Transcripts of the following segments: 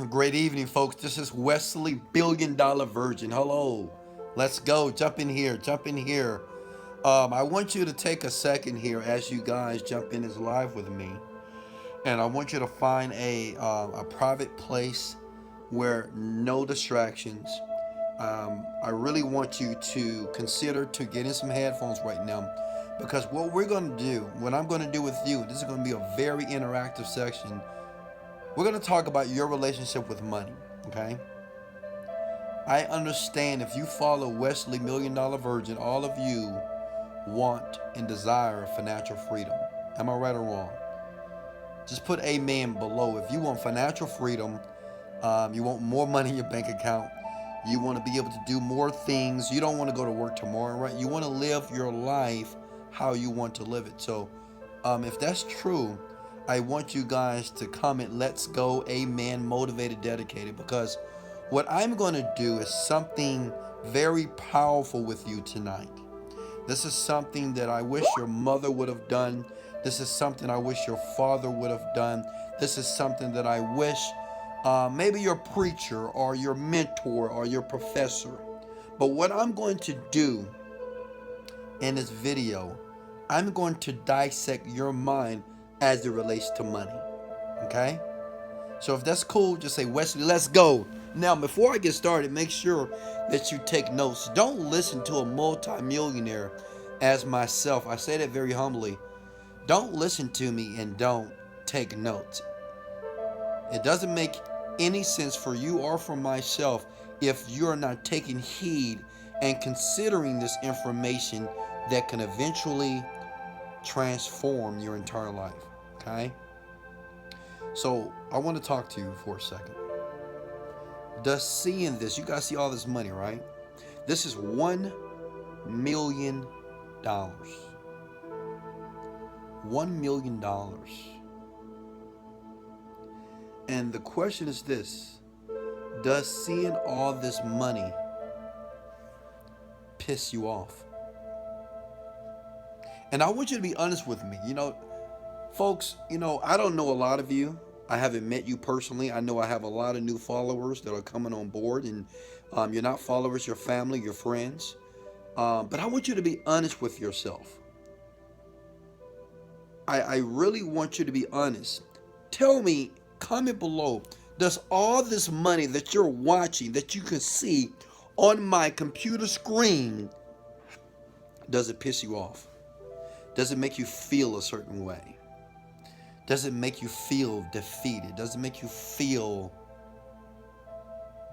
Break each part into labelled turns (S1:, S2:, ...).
S1: Great evening, folks. This is Wesley Billion Dollar Virgin. Hello. Let's go. Jump in here. Jump in here. I want you to take a second here as you guys jump in this live with me. And I want you to find a private place where no distractions. I really want you to consider to getting some headphones right now, because what we're going to do, what I'm going to do with you, this is going to be a very interactive section. We're going to talk about your relationship with money, okay? I understand if you follow Wesley Million Dollar Virgin, all of you want and desire financial freedom. Am I right or wrong? Just put amen below. If you want financial freedom, you want more money in your bank account, you want to be able to do more things, you don't want to go to work tomorrow, right? You want to live your life how you want to live it. So if that's true, I want you guys to comment, let's go, amen, motivated, dedicated, because what I'm going to do is something very powerful with you tonight. This is something that I wish your mother would have done. This is something I wish your father would have done. This is something that I wish maybe your preacher or your mentor or your professor. But what I'm going to do in this video, I'm going to dissect your mind as it relates to money. Okay? So if that's cool, just say, Wesley, let's go. Now, before I get started, make sure that you take notes. Don't listen to a multimillionaire as myself. I say that very humbly. Don't listen to me and don't take notes. It doesn't make any sense for you or for myself if you're not taking heed and considering this information that can eventually transform your entire life. Okay? So I want to talk to you for a second. Does seeing this, you guys see all this money, right? This is $1 million. $1 million. And the question is this: does seeing all this money piss you off? And I want you to be honest with me. Folks, I don't know a lot of you. I haven't met you personally. I know I have a lot of new followers that are coming on board, and you're not followers, you're family, you're friends. But I want you to be honest with yourself. I really want you to be honest. Tell me, comment below, does all this money that you're watching, that you can see on my computer screen, does it piss you off? Does it make you feel a certain way? Does it make you feel defeated? Does it make you feel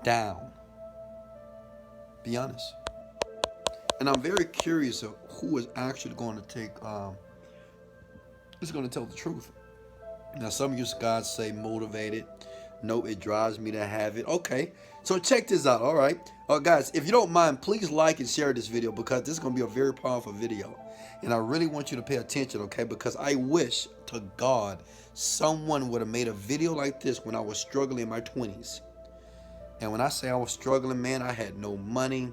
S1: down? Be honest. And I'm very curious of who is actually going to tell the truth. Now, some of you guys say motivated. No, it drives me to have it. Okay, so check this out, all right? Guys, if you don't mind, please like and share this video, because this is going to be a very powerful video. And I really want you to pay attention, okay? Because I wish to God someone would have made a video like this when I was struggling in my 20s. And when I say I was struggling, man, I had no money.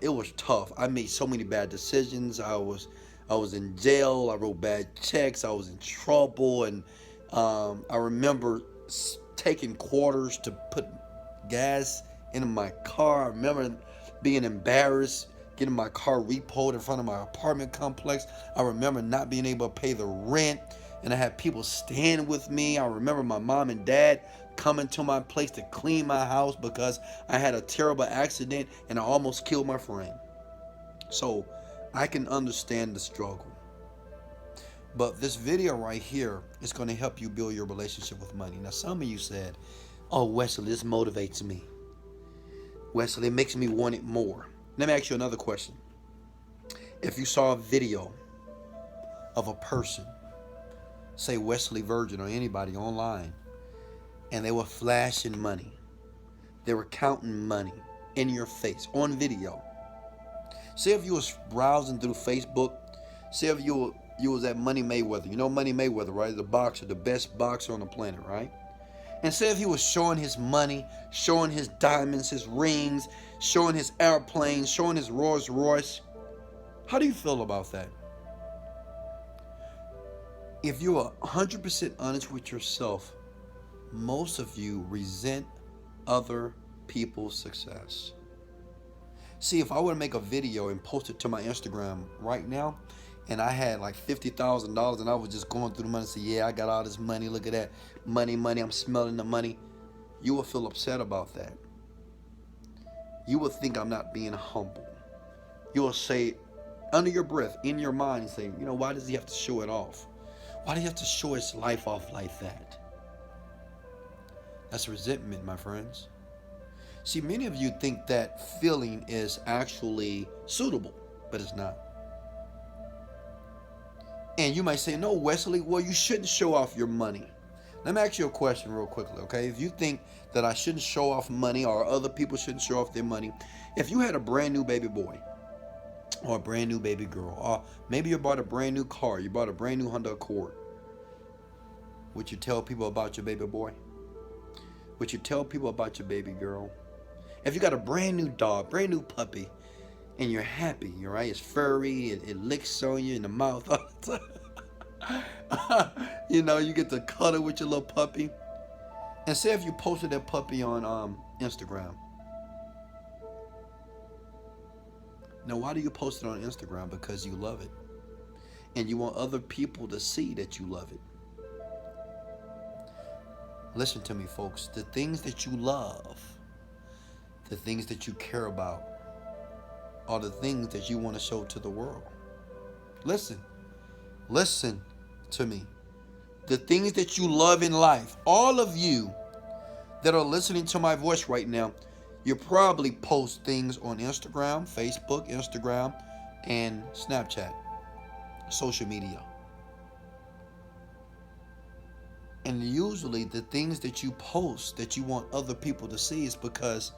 S1: It was tough. I made so many bad decisions. I was in jail. I wrote bad checks. I was in trouble. And I remember taking quarters to put gas in my car. I remember being embarrassed, getting my car repoed in front of my apartment complex. I remember not being able to pay the rent, and I had people staying with me. I remember my mom and dad coming to my place to clean my house because I had a terrible accident and I almost killed my friend. So I can understand the struggle. But this video right here is going to help you build your relationship with money. Now, some of you said, oh, Wesley, this motivates me. Wesley, it makes me want it more. Let me ask you another question. If you saw a video of a person, say Wesley Virgin or anybody online, and they were flashing money, they were counting money in your face on video. Say if you was browsing through Facebook, say if you was at Money Mayweather. You know Money Mayweather, right? The boxer, the best boxer on the planet, right? And say if he was showing his money, showing his diamonds, his rings, showing his airplanes, showing his Rolls Royce. How do you feel about that? If you are 100% honest with yourself, Most of you resent other people's success. See, if I were to make a video and post it to my Instagram right now, and I had like $50,000 and I was just going through the money and say, yeah, I got all this money, look at that. Money, money, I'm smelling the money. You will feel upset about that. You will think I'm not being humble. You will say under your breath, in your mind, say, you know, why does he have to show it off? Why do you have to show his life off like that? That's resentment, my friends. See, many of you think that feeling is actually suitable, but it's not. And you might say, no, Wesley, well, you shouldn't show off your money. Let me ask you a question real quickly, okay? If you think that I shouldn't show off money or other people shouldn't show off their money, if you had a brand new baby boy or a brand new baby girl, or maybe you bought a brand new car, you bought a brand new Honda Accord, would you tell people about your baby boy? Would you tell people about your baby girl? If you got a brand new dog, brand new puppy, and you're happy, right? It's furry, it licks on you in the mouth all the time. You know, you get to cuddle with your little puppy. And say if you posted that puppy on Instagram. Now, why do you post it on Instagram? Because you love it. And you want other people to see that you love it. Listen to me, folks. The things that you love, the things that you care about, are the things that you want to show to the world. Listen to me. The things that you love in life, all of you that are listening to my voice right now, you probably post things on Instagram, Facebook, Instagram, and Snapchat, social media. And usually the things that you post that you want other people to see is because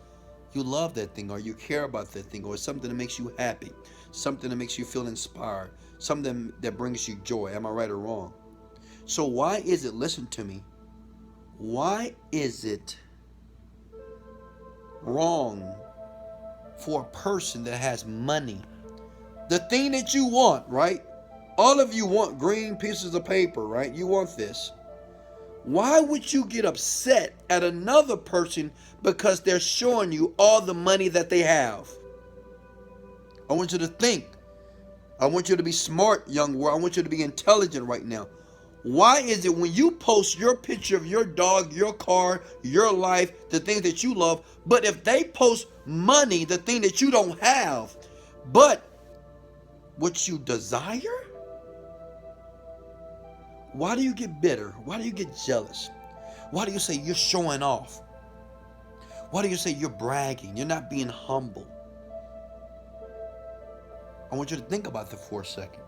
S1: you love that thing, or you care about that thing, or it's something that makes you happy, something that makes you feel inspired, something that brings you joy. Am I right or wrong? So why is it, listen to me, why is it wrong for a person that has money, the thing that you want, right? All of you want green pieces of paper, right? You want this. Why would you get upset at another person because they're showing you all the money that they have? I want you to think. I want you to be smart, young world. I want you to be intelligent right now. Why is it when you post your picture of your dog, your car, your life, the things that you love, but if they post money, the thing that you don't have, but what you desire? Why do you get bitter? Why do you get jealous? Why do you say you're showing off? Why do you say you're bragging? You're not being humble. I want you to think about that for a second.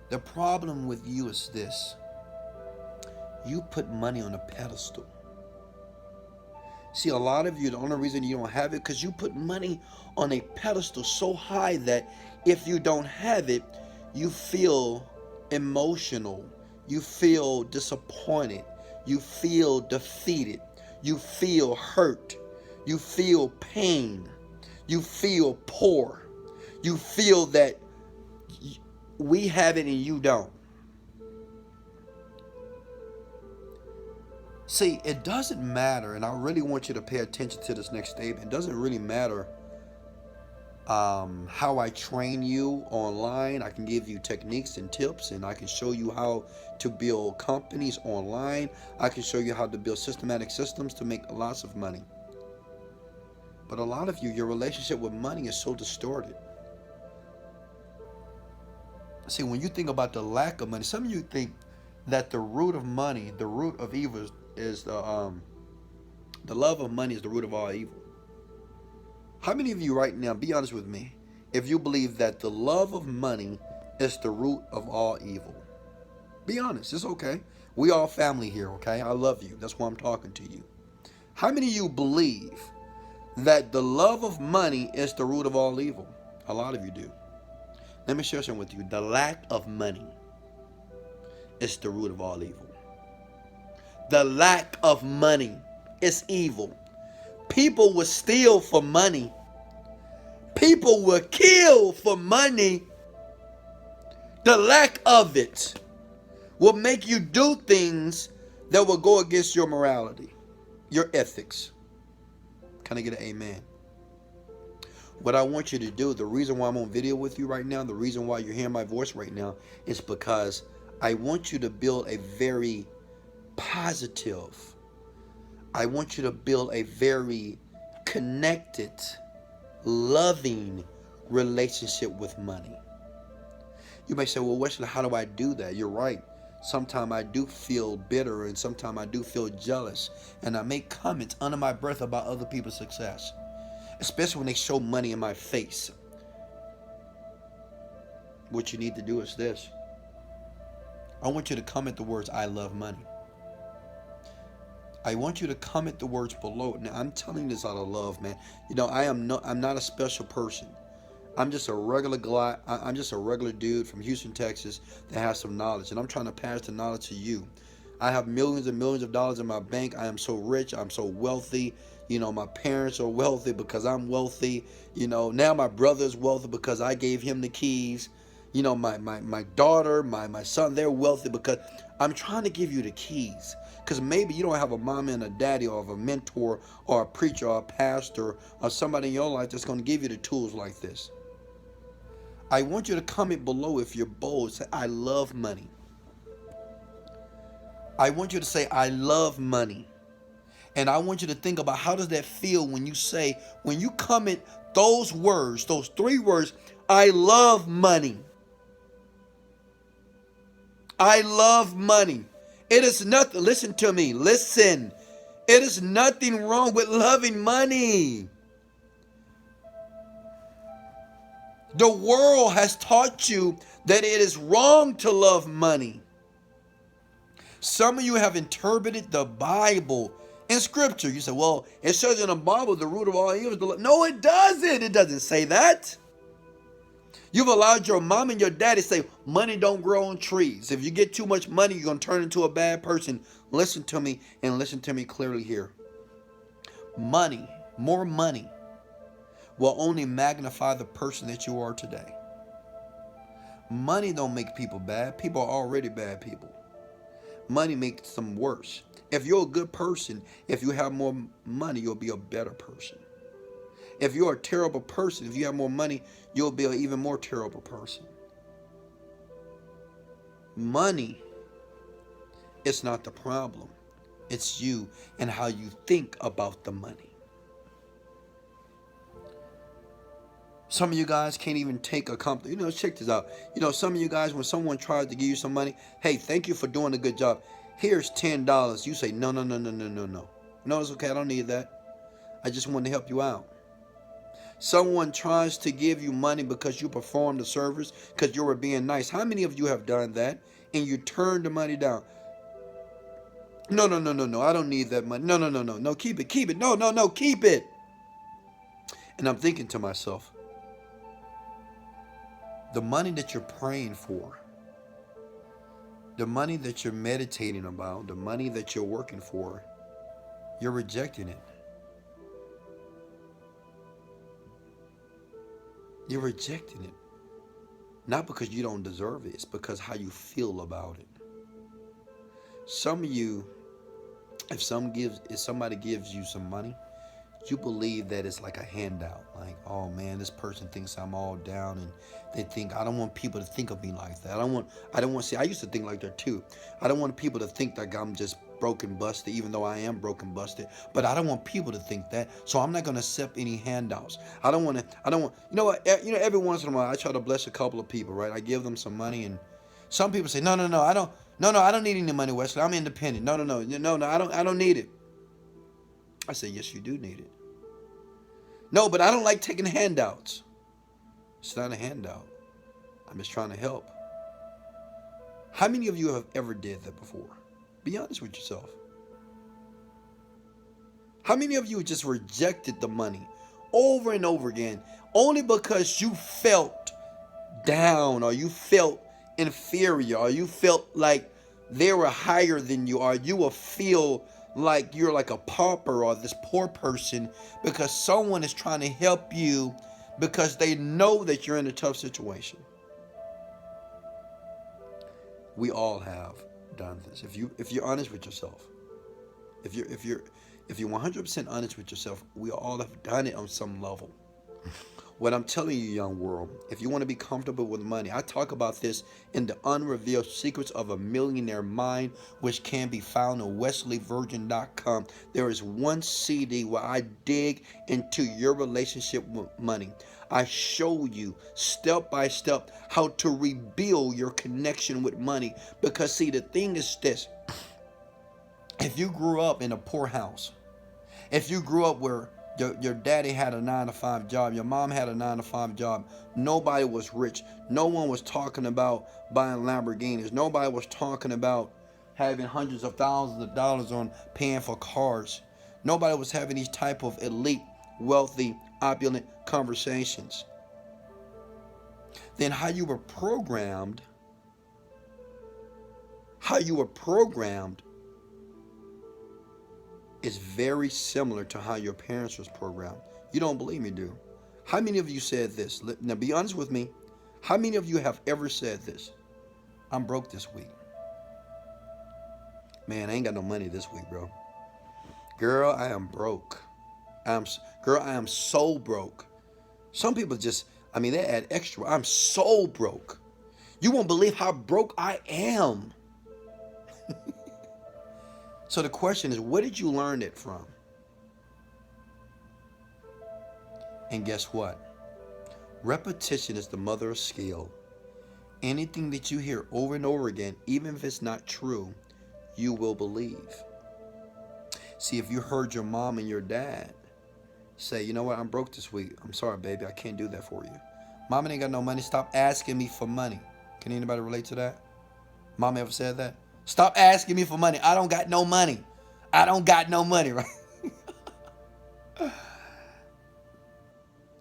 S1: The problem with you is this. You put money on a pedestal. See, a lot of you, the only reason you don't have it because you put money on a pedestal so high that if you don't have it, you feel emotional, you feel disappointed, you feel defeated, you feel hurt, you feel pain, you feel poor, you feel that we have it and you don't. See, it doesn't matter, and I really want you to pay attention to this next statement. It doesn't really matter how I train you online. I can give you techniques and tips, and I can show you how to build companies online. I can show you how to build systematic systems to make lots of money. But a lot of you, your relationship with money is so distorted. See, when you think about the lack of money, some of you think that the root of money, the root of evil is the love of money is the root of all evil. How many of you right now, be honest with me, if you believe that the love of money is the root of all evil? Be honest, it's okay. We all family here, okay? I love you. That's why I'm talking to you. How many of you believe that the love of money is the root of all evil? A lot of you do. Let me share something with you. The lack of money is the root of all evil. The lack of money is evil. People will steal for money. People will kill for money. The lack of it will make you do things that will go against your morality, your ethics. Can I get an amen? What I want you to do, the reason why I'm on video with you right now, the reason why you're hearing my voice right now, is because I want you to build a very positive, I want you to build a very connected, loving relationship with money. You may say, well, Wesley, how do I do that? You're right. Sometimes I do feel bitter, and sometimes I do feel jealous, and I make comments under my breath about other people's success, especially when they show money in my face. What you need to do is this. I want you to comment the words, I love money. I want you to comment the words below. Now, I'm telling you this out of love, man. You know, I'm not a special person. I'm just a regular guy. I'm just a regular dude from Houston, Texas that has some knowledge, and I'm trying to pass the knowledge to you. I have millions and millions of dollars in my bank. I am so rich. I'm so wealthy. You know, my parents are wealthy because I'm wealthy. You know, now my brother is wealthy because I gave him the keys. You know, my daughter, my son, they're wealthy because I'm trying to give you the keys. Because maybe you don't have a mama and a daddy or a mentor or a preacher or a pastor or somebody in your life that's going to give you the tools like this. I want you to comment below if you're bold. Say, I love money. I want you to say, I love money. And I want you to think about how does that feel when you comment those words, those 3 words, I love money. I love money. It is nothing, listen to me, listen. It is nothing wrong with loving money. The world has taught you that it is wrong to love money. Some of you have interpreted the Bible in scripture. You say, well, it says in the Bible the root of all evil is to love. No, it doesn't. It doesn't say that. You've allowed your mom and your daddy to say money don't grow on trees. If you get too much money, you're going to turn into a bad person. Listen to me and listen to me clearly here. Money, more money, will only magnify the person that you are today. Money don't make people bad. People are already bad people. Money makes them worse. If you're a good person, if you have more money, you'll be a better person. If you're a terrible person, if you have more money, you'll be an even more terrible person. Money is not the problem. It's you and how you think about the money. Some of you guys can't even take a compliment. You know, check this out. You know, some of you guys, when someone tries to give you some money, hey, thank you for doing a good job. Here's $10. You say, no. No, it's okay. I don't need that. I just want to help you out. Someone tries to give you money because you performed a service, because you were being nice. How many of you have done that and you turned the money down? No. I don't need that money. No. Keep it. No. Keep it. And I'm thinking to myself, the money that you're praying for, the money that you're meditating about, the money that you're working for, you're rejecting it. You're rejecting it. Not because you don't deserve it. It's because how you feel about it. Some of you, if somebody gives you some money, you believe that it's like a handout. Like, oh man, this person thinks I'm all down, and they think, I don't want people to think of me like that. I don't want to see, I used to think like that too. I don't want people to think like I'm just broken busted, even though I am broken busted. But I don't want people to think that, so I'm not going to accept any handouts. I don't want, you know what, every once in a while I try to bless a couple of people, right? I give them some money, and some people say, no, I don't need any money, Wesley. I'm independent. No, I don't need it. I say, yes, you do need it. No, but I don't like taking handouts. It's not a handout. I'm just trying to help. How many of you have ever did that before? Be honest with yourself. How many of you just rejected the money over and over again only because you felt down, or you felt inferior, or you felt like they were higher than you, or you will feel like you're like a pauper or this poor person because someone is trying to help you because they know that you're in a tough situation? We all have done this. If you're honest with yourself, if you're 100% honest with yourself, we all have done it on some level. What I'm telling you, young world, if you want to be comfortable with money, I talk about this in the Unrevealed Secrets of a Millionaire Mind, which can be found on wesleyvirgin.com. There is one CD where I dig into your relationship with money. I show you step by step how to rebuild your connection with money. Because see, the thing is this: if you grew up in a poor house, if you grew up where your daddy had a 9-to-5 job, your mom had a 9-to-5 job, nobody was rich, no one was talking about buying Lamborghinis, nobody was talking about having hundreds of thousands of dollars on paying for cars, nobody was having these type of elite, wealthy, opulent conversations, then how you were programmed is very similar to how your parents was programmed. You don't believe me, do? How many of you said this? Now be honest with me. How many of you have ever said this? I'm broke this week. Man, I ain't got no money this week, bro. Girl, I am broke. Girl, I am so broke. Some people just, they add extra. I'm so broke. You won't believe how broke I am. So the question is, where did you learn it from? And guess what? Repetition is the mother of skill. Anything that you hear over and over again, even if it's not true, you will believe. See, if you heard your mom and your dad say, you know what, I'm broke this week. I'm sorry, baby, I can't do that for you. Mama ain't got no money. Stop asking me for money. Can anybody relate to that? Mama ever said that? Stop asking me for money. I don't got no money. I don't got no money, right?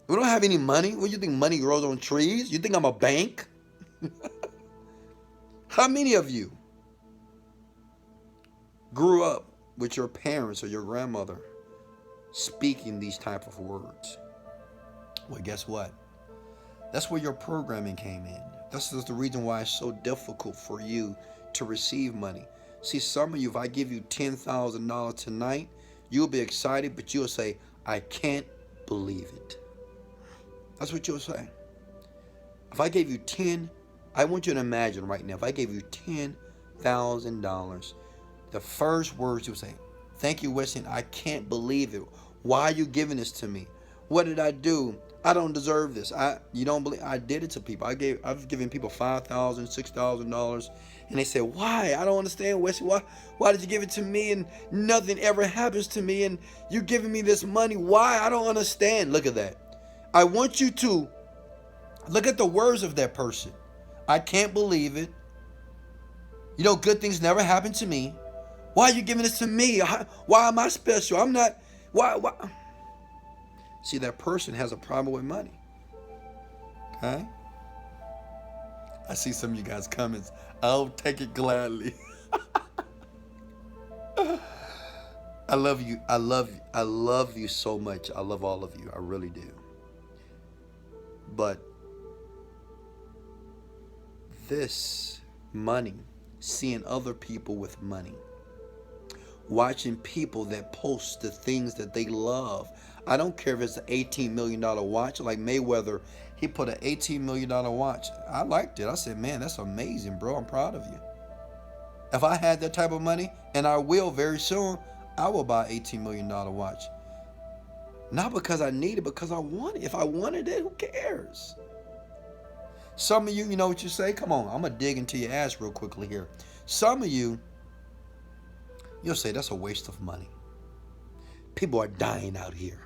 S1: We don't have any money. What do you think, money grows on trees? You think I'm a bank? How many of you grew up with your parents or your grandmother speaking these type of words? Well, guess what? That's where your programming came in. This is the reason why it's so difficult for you to receive money. See, some of you, if I give you $10,000 tonight, you'll be excited, but you'll say, I can't believe it. That's what you'll say. If I gave you I want you to imagine right now, if I gave you $10,000, the first words you would say, thank you, Wesley, I can't believe it. Why are you giving this to me? What did I do? I don't deserve this. You don't believe I did it to people. I've given people $5,000, $6,000, and they say, why? I don't understand, Wesley. Why did you give it to me and nothing ever happens to me and you're giving me this money? Why? I don't understand. Look at that. I want you to look at the words of that person. I can't believe it. You know, good things never happen to me. Why are you giving this to me? Why am I special? I'm not. Why? See, that person has a problem with money. Okay? I see some of you guys' comments. I'll take it gladly. I love you. I love you so much. I love all of you. I really do. But this money, seeing other people with money, watching people that post the things that they love. I don't care if it's an $18 million watch, like Mayweather, he put an $18 million watch. I liked it. I said, man, that's amazing, bro. I'm proud of you. If I had that type of money, and I will very soon, I will buy an $18 million watch. Not because I need it, because I want it. If I wanted it, who cares? Some of you, you know what you say? Come on, I'm going to dig into your ass real quickly here. Some of you, you'll say, that's a waste of money. People are dying out here.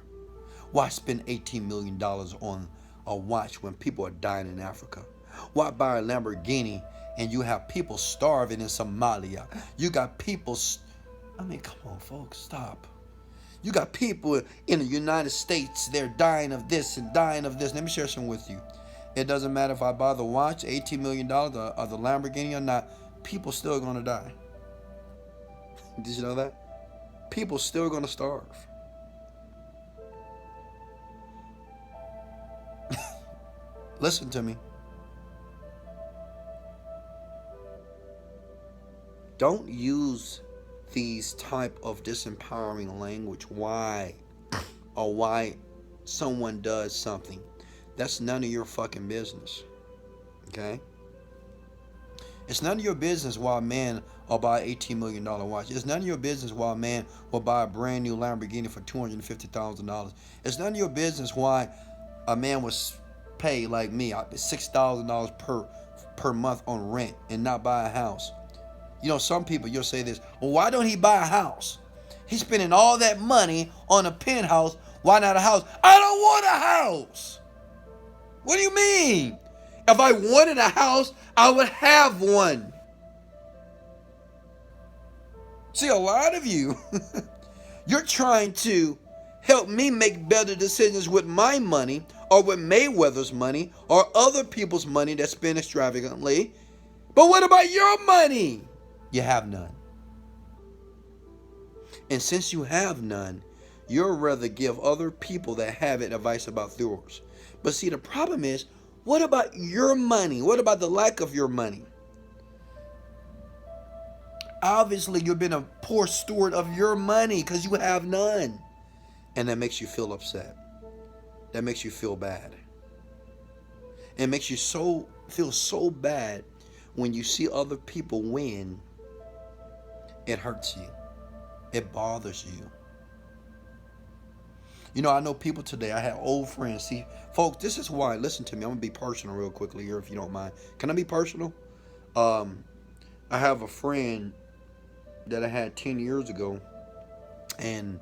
S1: Why spend $18 million on a watch when people are dying in Africa? Why buy a Lamborghini and you have people starving in Somalia? You got people, come on, folks, stop. You got people in the United States, they're dying of this and dying of this. Let me share some with you. It doesn't matter if I buy the watch, $18 million, or the Lamborghini or not, people still going to die. Did you know that? People still going to starve. Listen to me. Don't use these type of disempowering language. Why? Or why someone does something. That's none of your fucking business. Okay? It's none of your business why a man will buy an $18 million watch. It's none of your business why a man will buy a brand new Lamborghini for $250,000. It's none of your business why a man was paid like me $6,000 per month on rent and not buy a house. You know, some people, you'll say this, well, why don't he buy a house? He's spending all that money on a penthouse. Why not a house? I don't want a house. What do you mean? If I wanted a house, I would have one. See, a lot of you, you're trying to help me make better decisions with my money or with Mayweather's money or other people's money that's spent extravagantly. But what about your money? You have none. And since you have none, you'll rather give other people that have it advice about yours. But see, the problem is, what about your money? What about the lack of your money? Obviously, you've been a poor steward of your money because you have none. And that makes you feel upset. That makes you feel bad. It makes you feel so bad when you see other people win. It hurts you. It bothers you. You know, I know people today, I have old friends. See, folks, this is why, listen to me. I'm going to be personal real quickly here if you don't mind. Can I be personal? I have a friend that I had 10 years ago. And,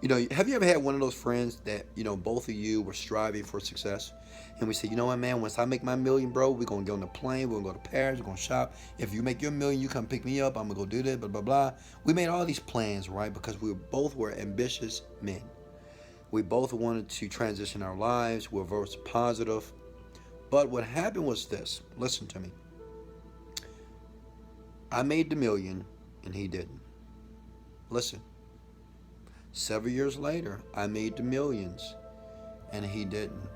S1: you know, have you ever had one of those friends that, you know, both of you were striving for success? And we said, you know what, man, once I make my million, bro, we're going to get on the plane. We're going to go to Paris. We're going to shop. If you make your million, you come pick me up. I'm going to go do this, blah, blah, blah. We made all these plans, right? Because we both were ambitious men. We both wanted to transition our lives. We were very positive. But what happened was this. Listen to me. I made the million and he didn't. Listen. Several years later, I made the millions and he didn't.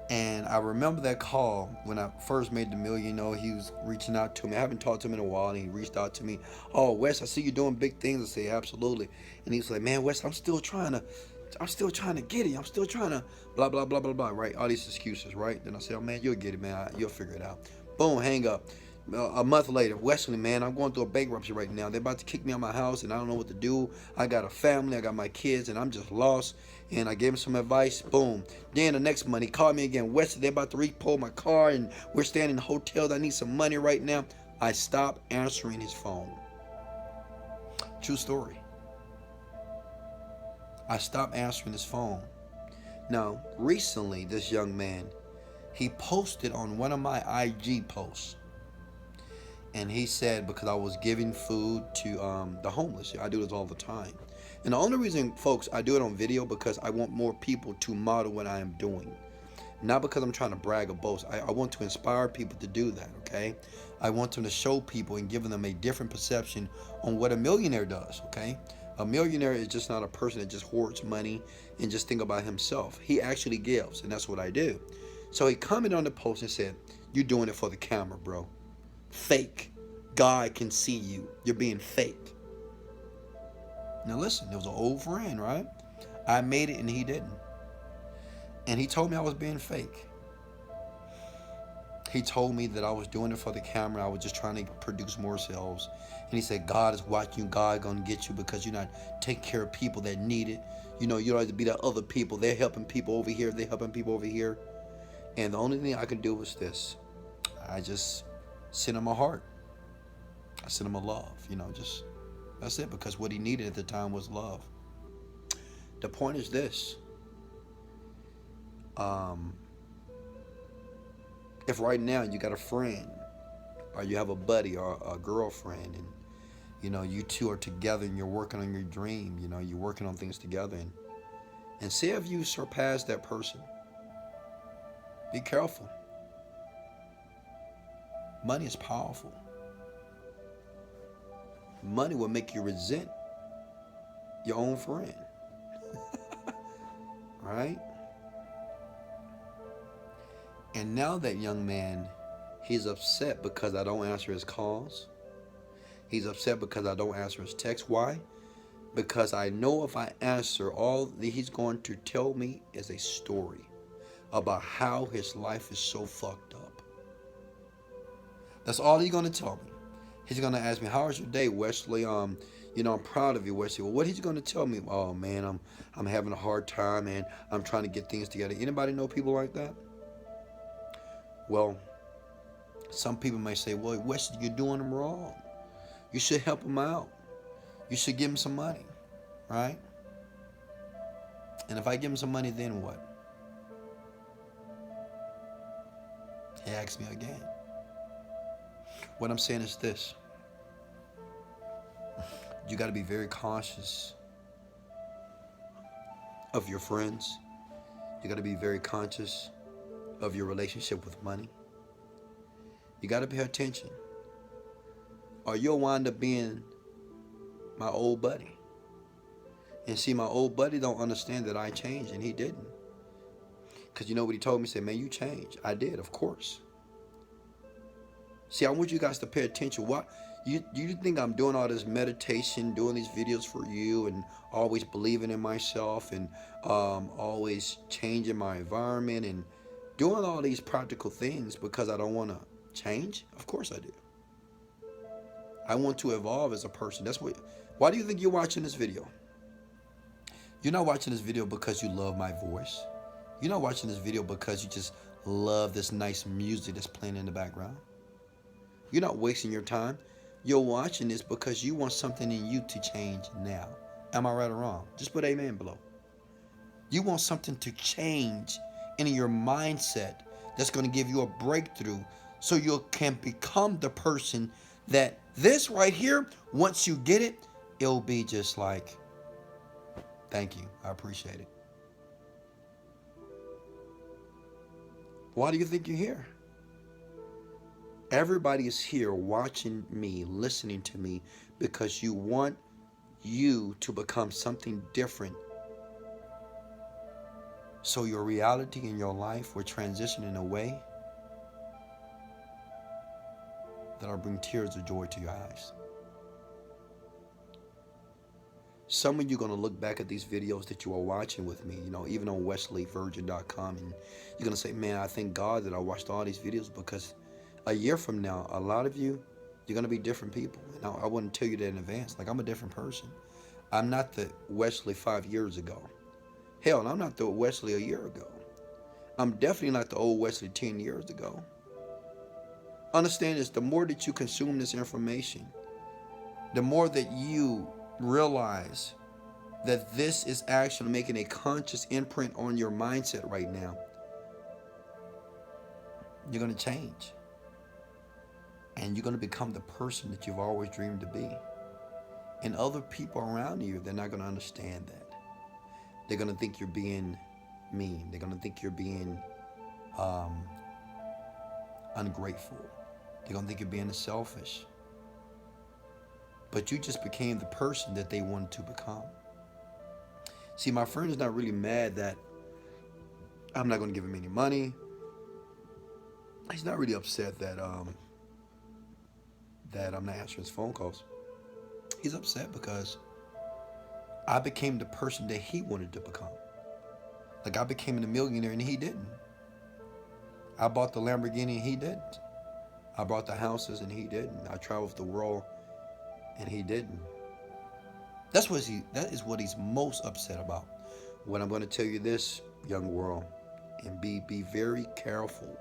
S1: And I remember that call when I first made the million. You know, he was reaching out to me. I haven't talked to him in a while, and he reached out to me. Oh, Wes, I see you doing big things. I say, absolutely. And he's like, man, Wes, I'm still trying to get it. I'm still trying to blah, blah, blah, blah, blah, right? All these excuses, right? Then I said, oh, man, you'll get it, man. You'll figure it out. Boom, hang up. A month later, Wesley, man, I'm going through a bankruptcy right now. They're about to kick me out of my house, and I don't know what to do. I got a family, I got my kids, and I'm just lost. And I gave him some advice. Boom. Then the next month, he called me again. Wesley, they're about to repo my car, and we're staying in hotels. I need some money right now. I stopped answering his phone. True story. I stopped answering his phone. Now, recently, this young man, he posted on one of my IG posts. And he said, because I was giving food to the homeless. I do this all the time. And the only reason, folks, I do it on video because I want more people to model what I am doing. Not because I'm trying to brag or boast. I want to inspire people to do that, okay? I want them to show people and give them a different perception on what a millionaire does, okay? A millionaire is just not a person that just hoards money and just think about himself. He actually gives, and that's what I do. So he commented on the post and said, you're doing it for the camera, bro. Fake. God can see you. You're being fake. Now listen, it was an old friend, right? I made it and he didn't. And he told me I was being fake. He told me that I was doing it for the camera. I was just trying to produce more sales. And he said, God is watching you. God gonna get you because you're not taking care of people that need it. You know, you don't have to be that other people. They're helping people over here. They're helping people over here. And the only thing I could do was this. I just sent him a heart. I sent him a love, you know, just, that's it, because what he needed at the time was love. The point is this. If right now you got a friend or you have a buddy or a girlfriend and, you know, you two are together and you're working on your dream, you know, you're working on things together and see if you surpass that person. Be careful. Money is powerful. Money will make you resent your own friend. Right? And now that young man, he's upset because I don't answer his calls. He's upset because I don't answer his text. Why? Because I know if I answer, all that he's going to tell me is a story about how his life is so fucked up. That's all he's going to tell me. He's going to ask me, "How was your day, Wesley? I'm proud of you, Wesley." Well, what he's going to tell me? "Oh man, I'm having a hard time, and I'm trying to get things together." Anybody know people like that? Well, some people may say, "Well, Wesley, you're doing him wrong. You should help him out. You should give him some money, right?" And if I give him some money, then what? He asks me again. What I'm saying is this. You got to be very cautious of your friends. You got to be very conscious of your relationship with money. You got to pay attention, or you'll wind up being my old buddy. And see, my old buddy don't understand that I changed, and he didn't. Because you know what he told me? He said, "Man, you changed." I did, of course. See, I want you guys to pay attention. What you think I'm doing all this meditation, doing these videos for you, and always believing in myself, and always changing my environment, and doing all these practical things because I don't want to change? Of course I do. I want to evolve as a person. That's what. Why do you think you're watching this video? You're not watching this video because you love my voice. You're not watching this video because you just love this nice music that's playing in the background. You're not wasting your time. You're watching this because you want something in you to change now. Am I right or wrong? Just put amen below. You want something to change in your mindset that's going to give you a breakthrough so you can become the person that this right here, once you get it, it'll be just like, "Thank you. I appreciate it." Why do you think you're here? Everybody is here watching me, listening to me, because you want you to become something different. So your reality in your life will transition in a way that'll bring tears of joy to your eyes. Some of you are going to look back at these videos that you are watching with me, even on wesleyvirgin.com, and you're going to say, "Man, I thank God that I watched all these videos," because a year from now, a lot of you, you're going to be different people. And I wouldn't tell you that in advance. Like, I'm a different person. I'm not the Wesley 5 years ago. Hell, I'm not the Wesley a year ago. I'm definitely not the old Wesley 10 years ago. Understand this, the more that you consume this information, the more that you realize that this is actually making a conscious imprint on your mindset right now, you're going to change. And you're going to become the person that you've always dreamed to be. And other people around you, they're not going to understand that. They're going to think you're being mean. They're going to think you're being ungrateful. They're going to think you're being selfish. But you just became the person that they wanted to become. See, my friend is not really mad that I'm not going to give him any money. He's not really upset that I'm not answering his phone calls. He's upset because I became the person that he wanted to become. Like, I became a millionaire and he didn't. I bought the Lamborghini and he didn't. I bought the houses and he didn't. I traveled the world and he didn't. That is what he's most upset about. What I'm going to tell you this, young world, and be very careful.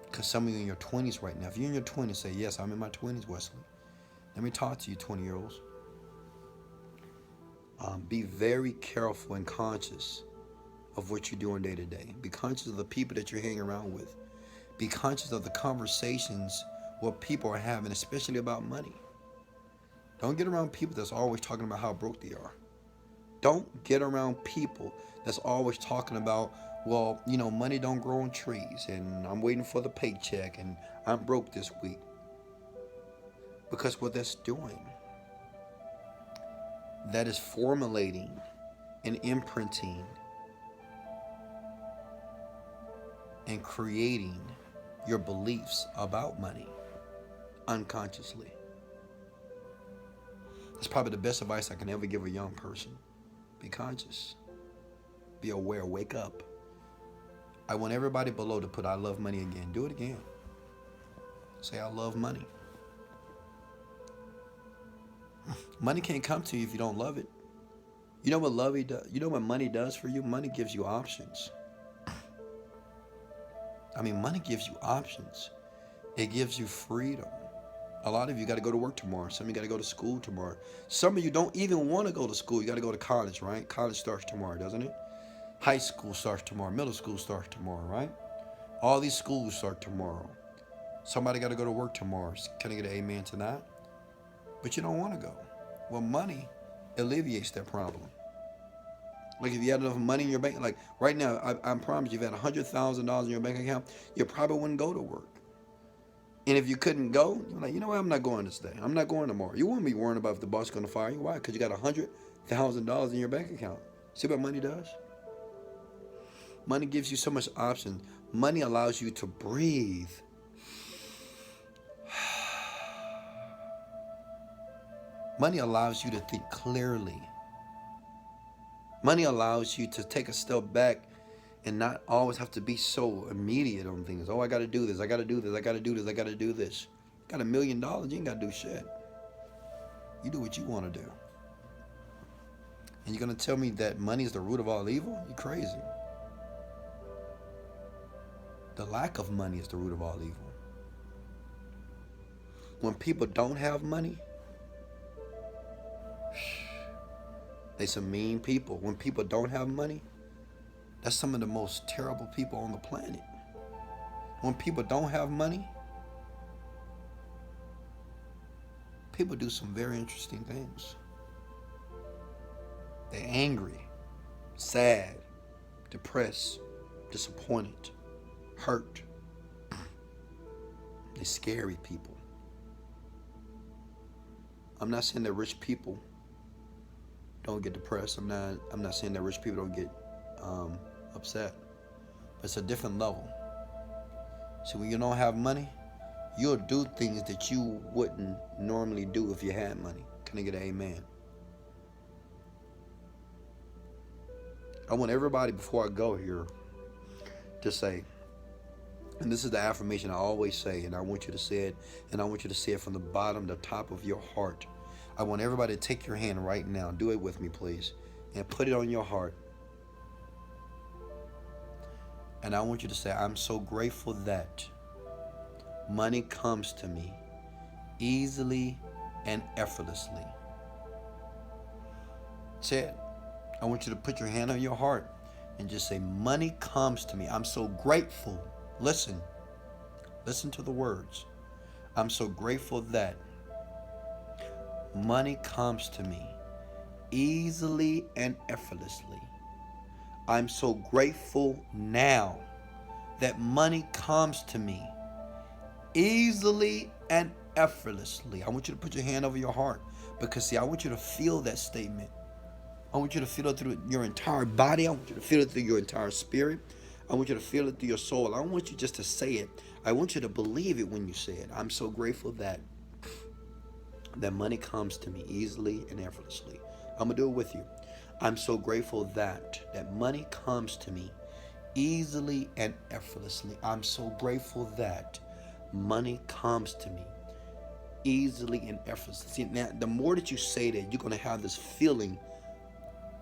S1: Because some of you in your 20s right now, if you're in your 20s, say, "Yes, I'm in my 20s, Wesley." Let me talk to you, 20-year-olds. Be very careful and conscious of what you're doing day to day. Be conscious of the people that you're hanging around with. Be conscious of the conversations what people are having, especially about money. Don't get around people that's always talking about how broke they are. Don't get around people that's always talking about, "Well, money don't grow on trees, and I'm waiting for the paycheck, and I'm broke this week." Because what that's doing, that is formulating and imprinting and creating your beliefs about money unconsciously. That's probably the best advice I can ever give a young person. Be conscious. Be aware. Wake up. I want everybody below to put I love money again. Do it again. Say I love money. Money can't come to you if you don't love it. You know what you know what money does for you? Money gives you options. I mean, money gives you options. It gives you freedom. A lot of you got to go to work tomorrow. Some of you got to go to school tomorrow. Some of you don't even want to go to school. You got to go to college, right? College starts tomorrow, doesn't it? High school starts tomorrow. Middle school starts tomorrow, right? All these schools start tomorrow. Somebody got to go to work tomorrow. Can I get an amen to that? But you don't want to go. Well, money alleviates that problem. Like if you had enough money in your bank, like right now, I promise you, if you had $100,000 in your bank account, you probably wouldn't go to work. And if you couldn't go, you're like, you know what, I'm not going this day. I'm not going tomorrow. You won't be worrying about if the boss is going to fire you. Why? Because you got $100,000 in your bank account. See what money does? Money gives you so much option. Money allows you to breathe. Money allows you to think clearly. Money allows you to take a step back and not always have to be so immediate on things. Oh, I got to do this. I got to do this. I got to do this. I got to do this. Got $1 million. You ain't got to do shit. You do what you want to do. And you're going to tell me that money is the root of all evil? You're crazy. The lack of money is the root of all evil. When people don't have money, they some mean people. When people don't have money, that's some of the most terrible people on the planet. When people don't have money, people do some very interesting things. They're angry, sad, depressed, disappointed, hurt. They're scary people. I'm not saying that rich people don't get depressed. I'm not saying that rich people don't get upset. But it's a different level. So when you don't have money, you'll do things that you wouldn't normally do if you had money. Can I get an amen? I want everybody, before I go here, to say, and this is the affirmation I always say, and I want you to say it, and I want you to say it from the bottom, the top of your heart. I want everybody to take your hand right now, do it with me please, and put it on your heart. And I want you to say, I'm so grateful that money comes to me easily and effortlessly. Say it. I want you to put your hand on your heart and just say, money comes to me. I'm so grateful. Listen to the words. I'm so grateful that money comes to me easily and effortlessly. I'm so grateful now that money comes to me easily and effortlessly. I want you to put your hand over your heart, because see, I want you to feel that statement. I want you to feel it through your entire body. I want you to feel it through your entire spirit. I want you to feel it through your soul. I don't want you just to say it. I want you to believe it when you say it. I'm so grateful that money comes to me easily and effortlessly. I'm going to do it with you. I'm so grateful that money comes to me easily and effortlessly. I'm so grateful that money comes to me easily and effortlessly. See, now, the more that you say that, you're going to have this feeling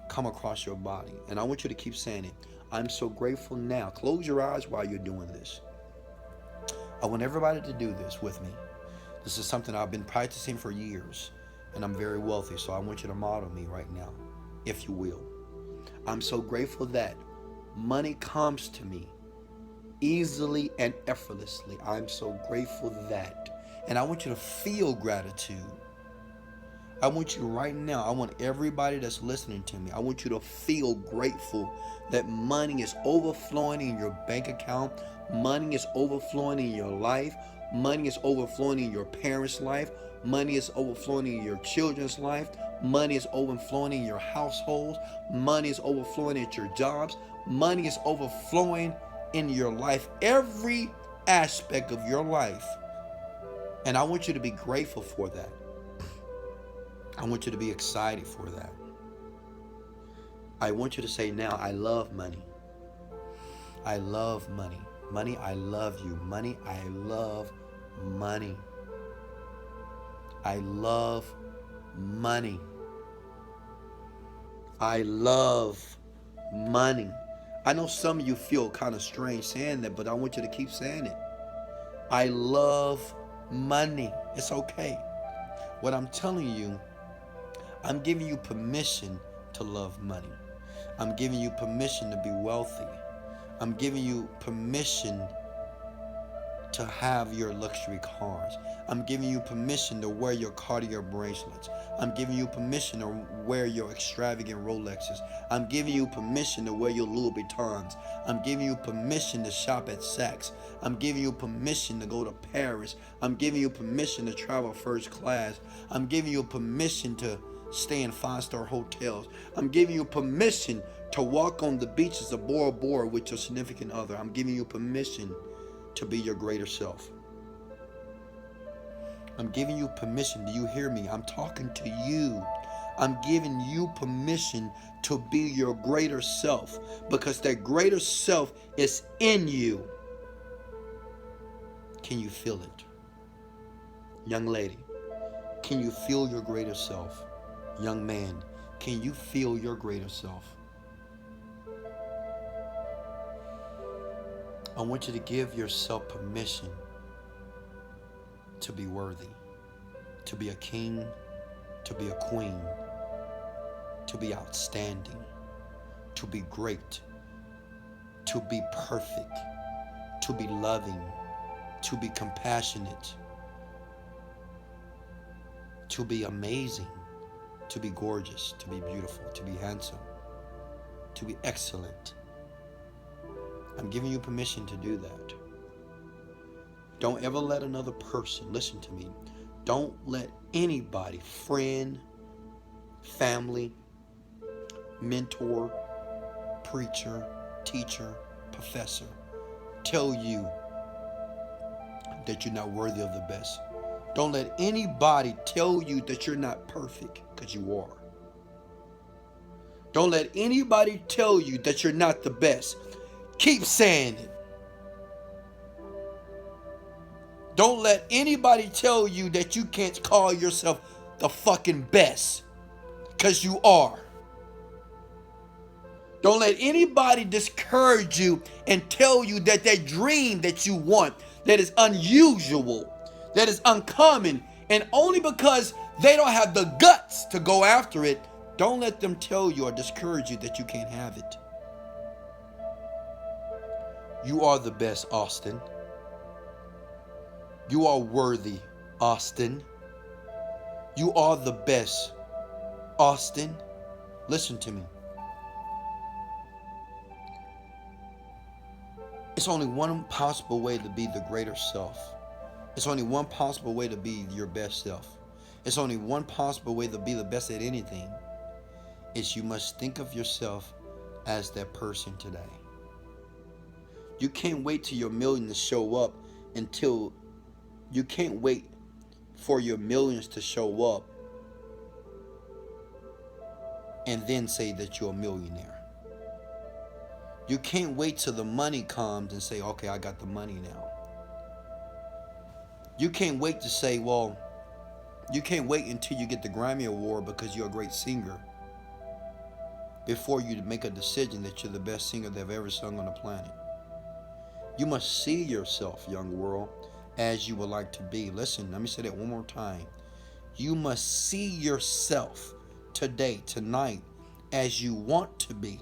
S1: come across your body. And I want you to keep saying it. I'm so grateful now. Close your eyes while you're doing this. I want everybody to do this with me. This is something I've been practicing for years, and I'm very wealthy, so I want you to model me right now, if you will. I'm so grateful that money comes to me easily and effortlessly. I'm so grateful that. And I want you to feel gratitude. I want you right now, I want everybody that's listening to me, I want you to feel grateful that money is overflowing in your bank account. Money is overflowing in your life. Money is overflowing in your parents' life. Money is overflowing in your children's life. Money is overflowing in your households. Money is overflowing at your jobs. Money is overflowing in your life, every aspect of your life. And I want you to be grateful for that. I want you to be excited for that. I want you to say now, I love money. I love money. Money, I love you. Money, I love money. I love money. I love money. I know some of you feel kind of strange saying that, but I want you to keep saying it. I love money. It's okay. What I'm telling you, I'm giving you permission to love money. I'm giving you permission to be wealthy. I'm giving you permission to have your luxury cars. I'm giving you permission to wear your Cartier bracelets. I'm giving you permission to wear your extravagant Rolexes. I'm giving you permission to wear your Louis Vuittons. I'm giving you permission to shop at Saks. I'm giving you permission to go to Paris. I'm giving you permission to travel first class. I'm giving you permission to stay in 5-star hotels. I'm giving you permission to walk on the beaches of Bora Bora with your significant other. I'm giving you permission to be your greater self. I'm giving you permission. Do you hear me? I'm talking to you. I'm giving you permission to be your greater self, because that greater self is in you. Can you feel it? Young lady, can you feel your greater self? Young man, can you feel your greater self? I want you to give yourself permission to be worthy, to be a king, to be a queen, to be outstanding, to be great, to be perfect, to be loving, to be compassionate, to be amazing, to be gorgeous, to be beautiful, to be handsome, to be excellent. I'm giving you permission to do that. Don't ever let another person, listen to me, don't let anybody, friend, family, mentor, preacher, teacher, professor, tell you that you're not worthy of the best. Don't let anybody tell you that you're not perfect, because you are. Don't let anybody tell you that you're not the best. Keep saying it. Don't let anybody tell you that you can't call yourself the fucking best, because you are. Don't let anybody discourage you and tell you that that dream that you want, that is unusual, that is uncommon, and only because they don't have the guts to go after it, don't let them tell you or discourage you that you can't have it. You are the best, Austin. You are worthy, Austin. You are the best, Austin. Listen to me. It's only one possible way to be the greater self. It's only one possible way to be your best self. It's only one possible way to be the best at anything. Is you must think of yourself as that person today. You can't wait till your million to show up you can't wait for your millions to show up and then say that you're a millionaire. You can't wait till the money comes and say, okay, I got the money now. You can't wait to say, well, you can't wait until you get the Grammy Award because you're a great singer before you make a decision that you're the best singer they've ever sung on the planet. You must see yourself, young world, as you would like to be. Listen, let me say that one more time. You must see yourself today, tonight, as you want to be,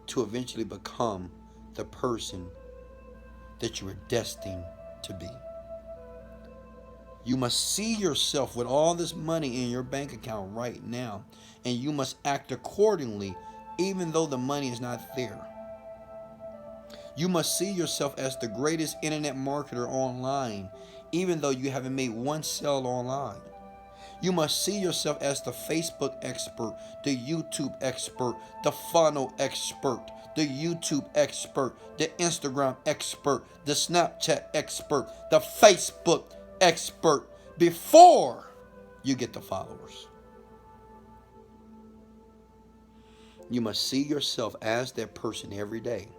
S1: to eventually become the person that you are destined to be. You must see yourself with all this money in your bank account right now, and you must act accordingly, even though the money is not there. You must see yourself as the greatest internet marketer online, even though you haven't made one sale online. You must see yourself as the Facebook expert, the YouTube expert, the funnel expert, the YouTube expert, the Instagram expert, the Snapchat expert, the Facebook expert before you get the followers. You must see yourself as that person every day.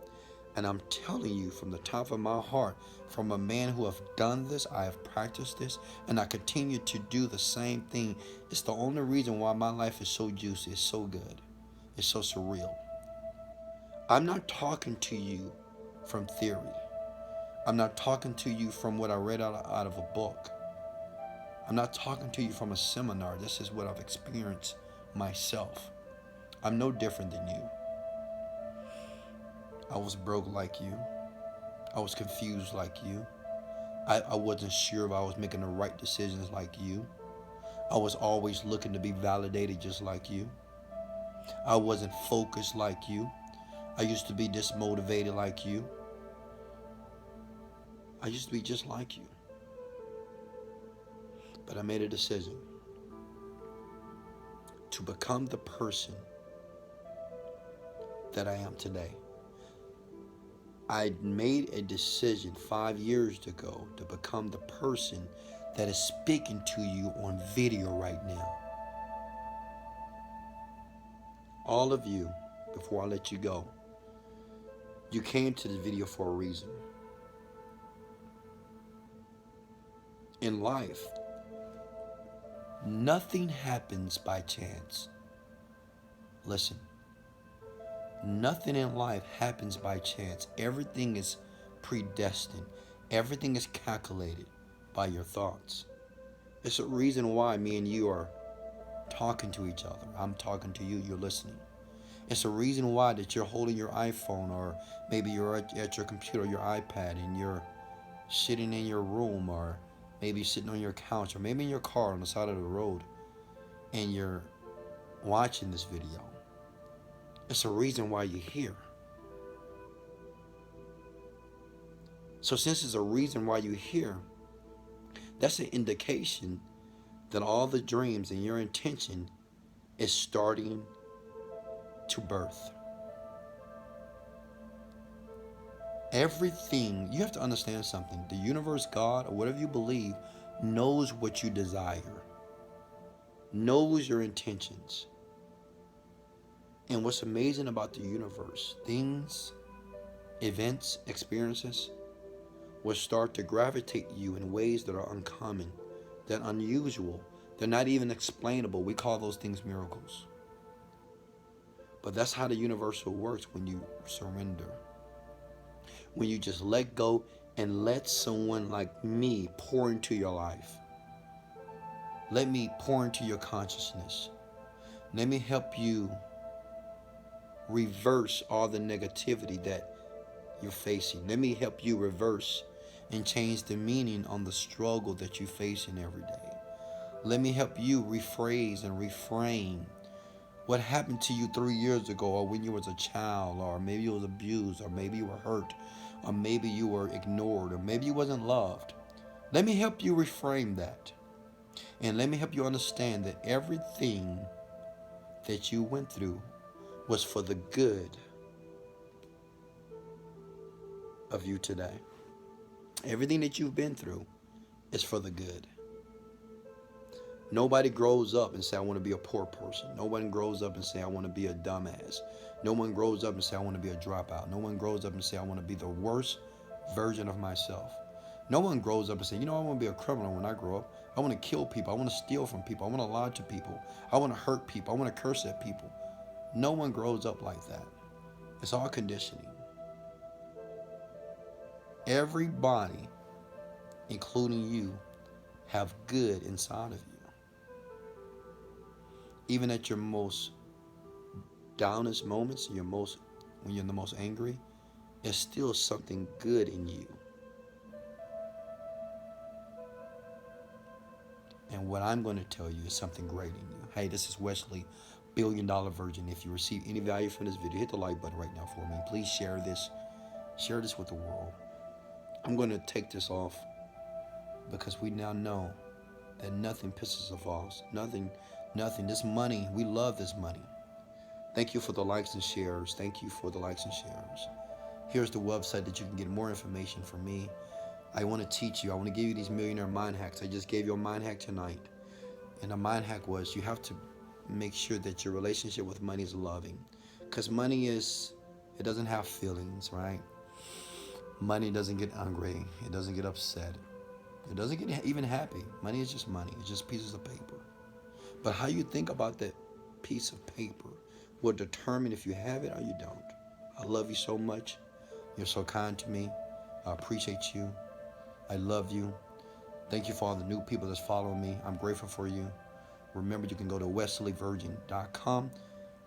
S1: And I'm telling you from the top of my heart, from a man who have done this, I have practiced this, and I continue to do the same thing. It's the only reason why my life is so juicy, it's so good, it's so surreal. I'm not talking to you from theory. I'm not talking to you from what I read out of a book. I'm not talking to you from a seminar. This is what I've experienced myself. I'm no different than you. I was broke like you. I was confused like you. I wasn't sure if I was making the right decisions like you. I was always looking to be validated just like you. I wasn't focused like you. I used to be dismotivated like you. I used to be just like you. But I made a decision to become the person that I am today. I made a decision 5 years ago to become the person that is speaking to you on video right now. All of you, before I let you go, you came to the video for a reason. In life, nothing happens by chance. Listen, nothing in life happens by chance. Everything is predestined. Everything is calculated by your thoughts. It's a reason why me and you are talking to each other. I'm talking to you, you're listening. It's a reason why that you're holding your iPhone, or maybe you're at your computer, your iPad, and you're sitting in your room, or maybe sitting on your couch, or maybe in your car on the side of the road, and you're watching this video. It's a reason why you're here. So since it's a reason why you're here, that's an indication that all the dreams and your intention is starting to birth. Everything, you have to understand something. The universe, God, or whatever you believe, knows what you desire, knows your intentions. And what's amazing about the universe, things, events, experiences will start to gravitate you in ways that are uncommon, that are unusual. They're not even explainable. We call those things miracles. But that's how the universal works when you surrender. When you just let go and let someone like me pour into your life. Let me pour into your consciousness. Let me help you reverse all the negativity that you're facing. Let me help you reverse and change the meaning on the struggle that you're facing every day. Let me help you rephrase and reframe what happened to you 3 years ago, or when you was a child, or maybe you was abused, or maybe you were hurt, or maybe you were ignored, or maybe you wasn't loved. Let me help you reframe that. And let me help you understand that everything that you went through was for the good of you today. Everything that you've been through is for the good. Nobody grows up and say, I want to be a poor person. No one grows up and say, I want to be a dumbass. No one grows up and say, I want to be a dropout. No one grows up and say, I want to be the worst version of myself. No one grows up and say, I want to be a criminal when I grow up. I want to kill people. I want to steal from people. I want to lie to people. I want to hurt people. I want to curse at people. No one grows up like that. It's all conditioning. Everybody, including you, have good inside of you. Even at your most downest moments, when you're the most angry, there's still something good in you. And what I'm going to tell you is something great in you. Hey, this is Wesley, $1 Billion Virgin. If you receive any value from this video, hit the like button right now for me. Please share this. Share this with the world. I'm going to take this off because we now know that nothing pisses us off. Nothing. This money, we love this money. Thank you for the likes and shares. Thank you for the likes and shares. Here's the website that you can get more information from me. I want to teach you. I want to give you these millionaire mind hacks. I just gave you a mind hack tonight. And the mind hack was you have to make sure that your relationship with money is loving. Because money is, it doesn't have feelings, right? Money doesn't get angry. It doesn't get upset. It doesn't get even happy. Money is just money. It's just pieces of paper. But how you think about that piece of paper will determine if you have it or you don't. I love you so much. You're so kind to me. I appreciate you. I love you. Thank you for all the new people that's following me. I'm grateful for you. Remember, you can go to wesleyvirgin.com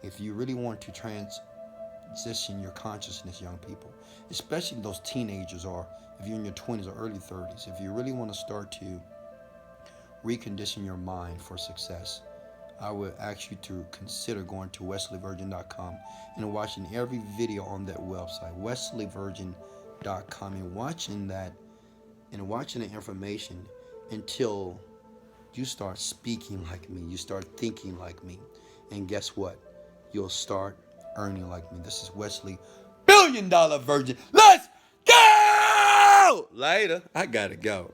S1: if you really want to transition your consciousness, young people, especially those teenagers, or if you're in your 20s or early 30s. If you really want to start to recondition your mind for success, I would ask you to consider going to wesleyvirgin.com and watching every video on that website, wesleyvirgin.com, and watching the information until you start speaking like me, you start thinking like me, and guess what? You'll start earning like me. This is Wesley, $1 billion virgin. Let's go! Later. I gotta go.